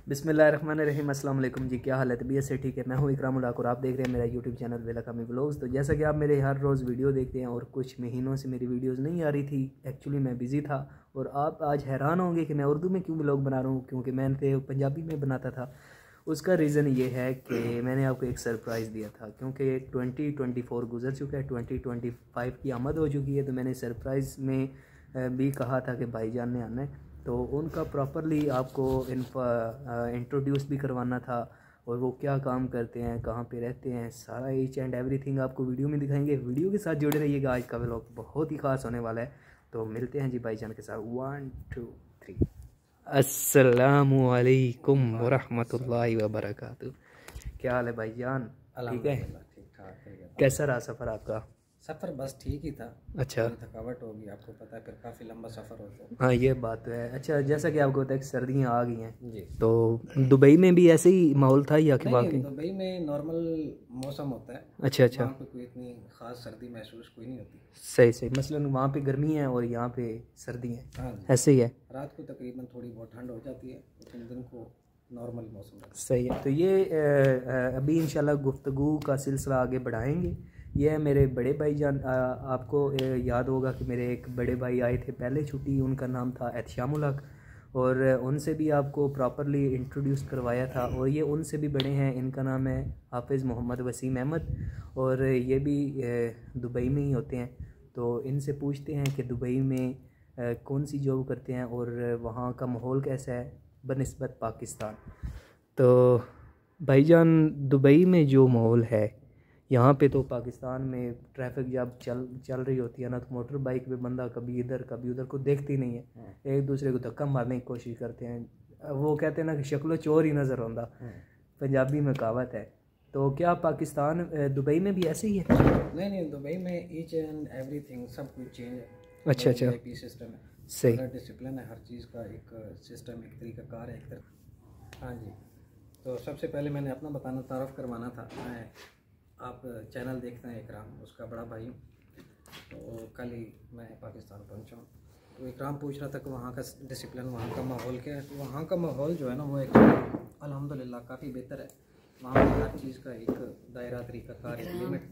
बिस्मिल्लाहिर्रहमानिर्रहीम, अस्सलाम वालेकुम जी। क्या हाल है? तबीयत से ठीक है? मैं हूँ इकराम उल हक और आप देख रहे हैं मेरा यूट्यूब चैनल वेलकमी व्लॉग्स। तो जैसा कि आप मेरे हर रोज़ वीडियो देखते हैं और कुछ महीनों से मेरी वीडियोस नहीं आ रही थी, एक्चुअली मैं बिज़ी था। और आप आज हैरान होंगे कि मैं उर्दू में क्यों व्लॉग बना रहा हूँ, क्योंकि मैंने पंजाबी में बनाता था। उसका रीज़न ये है कि मैंने आपको एक सरप्राइज़ दिया था, क्योंकि 2024 गुजर चुका है, 2025 की आमद हो चुकी है। तो मैंने सरप्राइज़ में भी कहा था कि भाईजान ने आना है, तो उनका प्रॉपरली आपको इंट्रोड्यूस भी करवाना था। और वो क्या काम करते हैं, कहाँ पे रहते हैं, सारा ईच एंड एवरीथिंग आपको वीडियो में दिखाएंगे। वीडियो के साथ जुड़े रहिएगा, आज का व्लॉग बहुत ही ख़ास होने वाला है। तो मिलते हैं जी भाईजान के साथ। 1 2 3। अस्सलामु अलैकुम वरहमतुल्लाहि वबरकातुहू। क्या हाल है भाईजान? ठीक है? ठीक ठाक है। कैसा रहा सफ़र आपका? सफ़र बस ठीक ही था। अच्छा, थकावट होगी, आपको पता है, फिर काफ़ी लंबा सफ़र होता है। हाँ ये बात तो है। अच्छा, जैसा कि आपको पता है कि सर्दियाँ आ गई हैं, जी। तो दुबई में भी ऐसे ही माहौल था या कि नहीं, वाकई? दुबई में नॉर्मल मौसम होता है। अच्छा अच्छा, वहाँ पे कोई इतनी ख़ास सर्दी महसूस कोई नहीं होती। सही सही। मसलन वहाँ पे गर्मी है और यहाँ पे सर्दी है, हाँ जी। ऐसे ही है। रात को तकरीबन थोड़ी बहुत ठंड हो जाती है, लेकिन दिन को नॉर्मल मौसम रहता सही है। तो ये अभी इंशाल्लाह गुफ्तगू का सिलसिला आगे बढ़ाएंगे। ये है मेरे बड़े भाई जान। आपको याद होगा कि मेरे एक बड़े भाई आए थे पहले छुट्टी, उनका नाम था एहतिशामुल हक। और उनसे भी आपको प्रॉपरली इंट्रोड्यूस करवाया था। और ये उनसे भी बड़े हैं, इनका नाम है हाफिज़ मोहम्मद वसीम अहमद। और ये भी दुबई में ही होते हैं। तो इनसे पूछते हैं कि दुबई में कौन सी जॉब करते हैं और वहाँ का माहौल कैसा है बनिस्बत पाकिस्तान। तो भाईजान, दुबई में जो माहौल है, यहाँ पे तो पाकिस्तान में ट्रैफिक जब चल रही होती है ना, तो मोटर बाइक पे बंदा कभी इधर कभी उधर को देखते ही नहीं है, एक दूसरे को धक्का मारने की कोशिश करते हैं। वो कहते हैं ना कि शक्लो चोर ही नज़र आता, पंजाबी में कहावत है। तो क्या पाकिस्तान दुबई में भी ऐसे ही है? नहीं, दुबई में ईच एंड एवरीथिंग सब कुछ चेंज है। अच्छा अच्छा, VIP सिस्टम है, सही। पूरा डिसिप्लिन है, हर चीज़ का एक सिस्टम, एक तरीका कार है, एक तरह। हाँ जी। तो सबसे पहले मैंने अपना बताना, तारफ़ करवाना था। मैं, आप चैनल देखते हैं इकराम, उसका बड़ा भाई हूँ। तो कल ही मैं पाकिस्तान पहुँचा हूँ। तो इकराम पूछ रहा था कि वहाँ का डिसिप्लिन, वहाँ का माहौल क्या है। तो वहाँ का माहौल जो है ना, वो एक्चुअली अल्हम्दुलिल्लाह काफ़ी बेहतर है। वहाँ पर हर चीज़ का एक दायरा, तरीक़ाकार, एक लिमिट,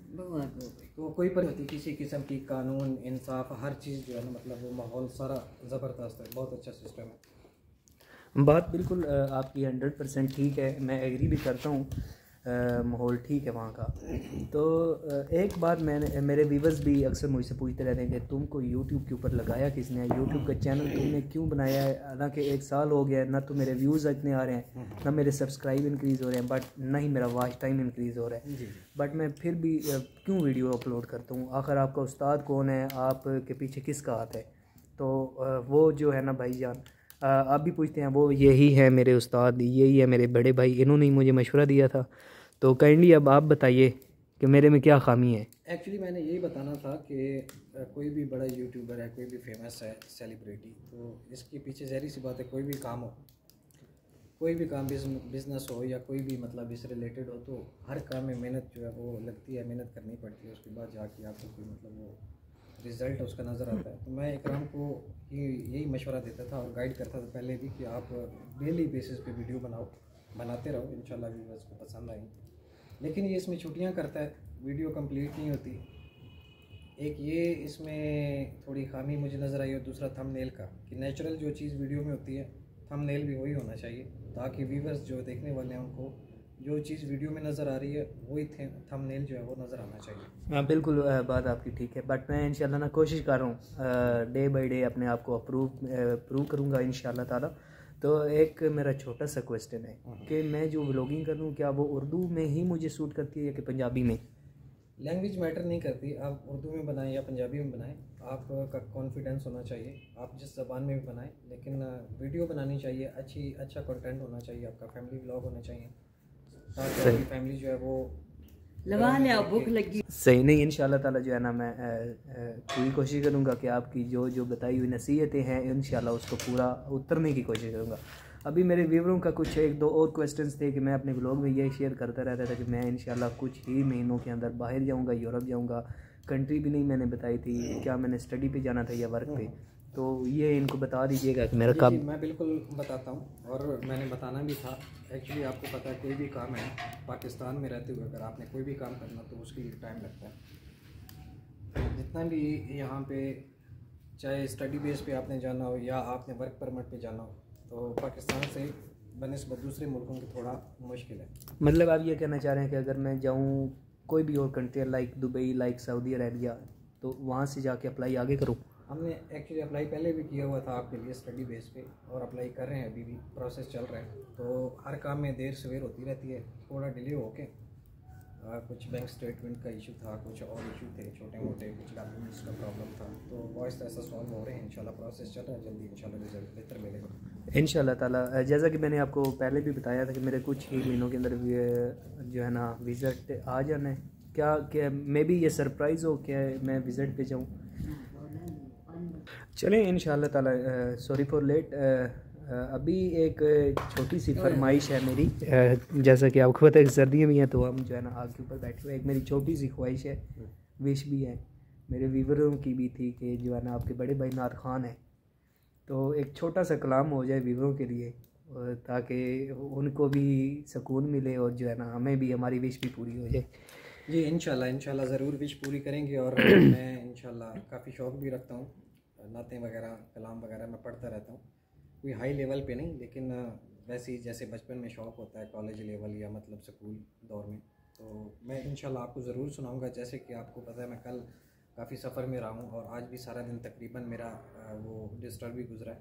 तो कोई पर होती किसी किस्म की कानून, इंसाफ, हर चीज़ जो है ना, मतलब वो माहौल सारा ज़बरदस्त है, बहुत अच्छा सिस्टम है। बात बिल्कुल आपकी 100% ठीक है, मैं एग्री भी करता हूँ। माहौल ठीक है वहाँ का। तो एक बात, मैंने, मेरे व्यूवर्स भी अक्सर मुझसे पूछते रहते हैं कि तुमको यूट्यूब के ऊपर लगाया किसने है, यूट्यूब का चैनल तुमने क्यों बनाया है। हालांकि 1 साल हो गया है, ना तो मेरे व्यूज़ इतने आ रहे हैं, ना मेरे सब्सक्राइब इंक्रीज़ हो रहे हैं, बट ना ही मेरा वॉच टाइम इंक्रीज़ हो रहा है। बट मैं फिर भी क्यों वीडियो अपलोड करता हूँ। आखिर आपका उस्ताद कौन है, आपके पीछे किसका हाथ है? तो वो जो है ना भाईजान, आप भी पूछते हैं, वो यही है मेरे उस्ताद, यही है मेरे बड़े भाई, इन्होंने ही मुझे मशवरा दिया था। तो काइंडली अब आप बताइए कि मेरे में क्या खामी है। एक्चुअली मैंने यही बताना था कि कोई भी बड़ा यूट्यूबर है, कोई भी फेमस है, सेलिब्रिटी, तो इसके पीछे ज़ाहिर सी बात है, कोई भी काम हो, कोई भी काम, बिजनेस हो या कोई भी मतलब इससे रिलेटेड हो, तो हर काम में मेहनत जो है वो लगती है, मेहनत करनी पड़ती है। उसके बाद जाके आपको कोई मतलब वो रिज़ल्ट उसका नज़र आता है। तो मैं इकराम को यही मशवरा देता था और गाइड करता था पहले भी कि आप डेली बेसिस पे वीडियो बनाते रहो, इंशाल्लाह व्यूअर्स को पसंद आएंगे। लेकिन ये इसमें छुट्टियां करता है, वीडियो कंप्लीट नहीं होती। एक ये इसमें थोड़ी खामी मुझे नज़र आई, और दूसरा थंबनेल का, कि नेचुरल जो चीज़ वीडियो में होती है, थंबनेल भी वही होना चाहिए, ताकि व्यूअर्स जो देखने वाले हैं उनको जो चीज़ वीडियो में नज़र आ रही है वही थंबनेल जो है वो नज़र आना चाहिए। हाँ बिल्कुल, बात आपकी ठीक है। बट मैं इंशाल्लाह ना कोशिश कर रहा हूँ, डे बाय डे अपने आप को प्रूव करूँगा इंशाल्लाह ताला। तो एक मेरा छोटा सा क्वेश्चन है कि मैं जो व्लॉगिंग करूँ, क्या वो उर्दू में ही मुझे सूट करती है या कि पंजाबी में? लैंग्वेज मैटर नहीं करती, आप उर्दू में बनाएं या पंजाबी में बनाएं, आपका कॉन्फिडेंस होना चाहिए, आप जिस ज़बान में भी बनाएं, लेकिन वीडियो बनानी चाहिए, अच्छा कंटेंट होना चाहिए, आपका फैमिली व्लॉग होना चाहिए, ताकि आपकी फैमिली जो है वो लगा ले, आप भूख लगी। सही। नहीं, इंशाल्लाह ताला जो है ना, मैं पूरी कोशिश करूँगा कि आपकी जो जो बताई हुई नसीहतें हैं, इंशाल्लाह उसको पूरा उतरने की कोशिश करूँगा। अभी मेरे व्यूअरों का कुछ 1-2 और क्वेश्चंस थे कि मैं अपने ब्लॉग में यही शेयर करता रहता था कि मैं इंशाल्लाह कुछ ही महीनों के अंदर बाहर जाऊँगा, यूरोप जाऊँगा। कंट्री भी नहीं मैंने बताई थी, क्या मैंने स्टडी पे जाना था या वर्क पे। तो ये इनको बता दीजिएगा कि मेरा जी, काम। मैं बिल्कुल बताता हूँ, और मैंने बताना भी था। एक्चुअली आपको पता है कोई भी काम है पाकिस्तान में रहते हुए अगर आपने कोई भी काम करना तो उसके लिए टाइम लगता है। जितना भी यहाँ पे चाहे स्टडी बेस पे आपने जाना हो या आपने वर्क परमिट पे जाना हो, तो पाकिस्तान से बनिस्बत दूसरे मुल्कों की थोड़ा मुश्किल है। मतलब आप ये कहना चाह रहे हैं कि अगर मैं जाऊँ कोई भी और country like Dubai, like Saudi Arabia, तो वहाँ से जाके अप्लाई आगे करूँ? हमने एक्चुअली अप्लाई पहले भी किया हुआ था आपके लिए स्टडी बेस पे, और अप्लाई कर रहे हैं, अभी भी प्रोसेस चल रहा है। तो हर काम में देर सवेर होती रहती है, थोड़ा डिले होके कुछ बैंक स्टेटमेंट का इशू था, कुछ और इशू थे छोटे मोटे, कुछ डॉक्यूमेंट्स का प्रॉब्लम था, तो वो ऐसा सॉल्व हो रहे हैं। इंशाल्लाह प्रोसेस चल रहा है, जल्दी इंशाल्लाह रिजल्ट बेहतर मिलेगा इंशाल्लाह ताला। जैसा कि मैंने आपको पहले भी बताया था कि मेरे कुछ ही महीनों के अंदर जो है ना विज़िट आ जाना है। क्या मे बी ये सरप्राइज़ हो क्या मैं विज़िट पे जाऊँ? चलें इंशाल्लाह ताला। Sorry for late. अभी एक छोटी सी फरमाइश है मेरी। जैसा कि आपको पता है सर्दियाँ भी हैं तो हम जो है ना आग के ऊपर बैठे हुए, एक मेरी छोटी सी ख्वाहिश है, विश भी है, मेरे व्यूवरों की भी थी कि जो है ना आपके बड़े भाई नात खान है, तो एक छोटा सा कलाम हो जाए व्यूवरों के लिए, ताकि उनको भी सुकून मिले और जो है ना हमें भी हमारी विश भी पूरी हो जाए। जी इंशाल्लाह ज़रूर विश पूरी करेंगे। और मैं इंशाल्लाह काफ़ी शौक़ भी रखता हूँ, नातें वगैरह कलाम वगैरह मैं पढ़ता रहता हूँ। कोई हाई लेवल पे नहीं, लेकिन वैसे ही जैसे बचपन में शौक़ होता है कॉलेज लेवल या मतलब स्कूल दौर में, तो मैं इंशाल्लाह आपको ज़रूर सुनाऊँगा। जैसे कि आपको पता है मैं कल काफ़ी सफ़र में रहा हूँ और आज भी सारा दिन तकरीबन मेरा वो डिस्टर्ब भी गुजरा है।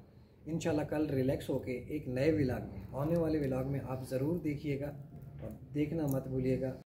इंशाल्लाह कल रिलैक्स होके एक नए व्लॉग में, आने वाले व्लॉग में आप ज़रूर देखिएगा और देखना मत भूलिएगा।